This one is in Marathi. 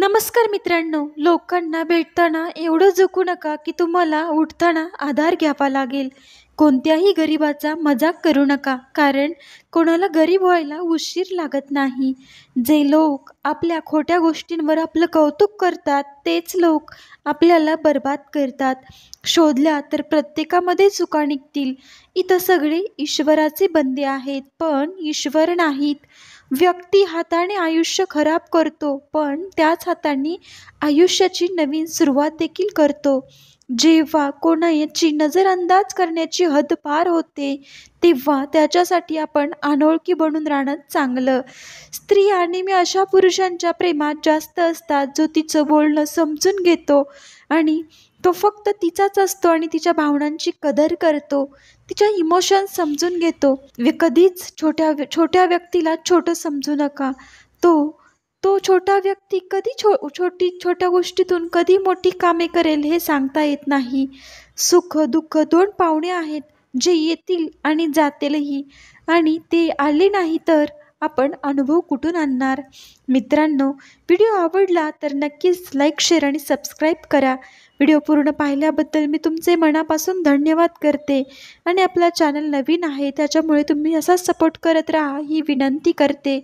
नमस्कार मित्रांनो, लोकांना भेटताना एवढं झुकू नका की तुम्हाला उठताना आधार घ्यावा लागेल. कोणत्याही गरिबाचा मजाक करू नका, कारण कोणाला गरीब व्हायला उशीर लागत नाही. जे लोक आपल्या खोट्या गोष्टींवर आपलं कौतुक करतात, तेच लोक आपल्याला बर्बाद करतात. शोधल्या तर प्रत्येकामध्ये चुका निघतील. इथं सगळे ईश्वराचे बंदे आहेत, पण ईश्वर नाहीत. व्यक्ती हाताने आयुष्य खराब करतो, पण त्याच हाताने आयुष्याची नवीन सुरुवात देखील करतो. जेव्हा कोणाची नजरअंदाज करण्याची हद्द पार होते, तेव्हा त्याच्यासाठी आपण अनोळखी बनून राहणं चांगलं. स्त्रिया नेहमी अशा पुरुषांच्या प्रेमात जास्त असतात, जो तिचं बोलणं समजून घेतो आणि तो फक्त तिचाच असतो आणि तिच्या भावनांची कदर करतो, तिच्या इमोशन्स समजून घेतो. कधीच छोट्या छोट्या व्यक्तीला छोटं समजू नका. तो तो छोटा व्यक्ती कधी छोट्या गोष्टीतून कधी मोठी कामे करेल हे सांगता येत नाही. सुख दुःख दोन पाहुणे आहेत, जे येतील आणि जातीलही, आणि ते आले नाही तर आपण अनुभव कुठून आणणार. मित्रांनो, व्हिडिओ आवडला तर नक्कीच लाईक, शेअर आणि सबस्क्राईब करा. व्हिडिओ पूर्ण पाहिल्याबद्दल मी तुमचे मनापासून धन्यवाद करते. आणि आपला चॅनल नवीन आहे, त्याच्यामुळे तुम्ही असाच सपोर्ट करत राहा ही विनंती करते.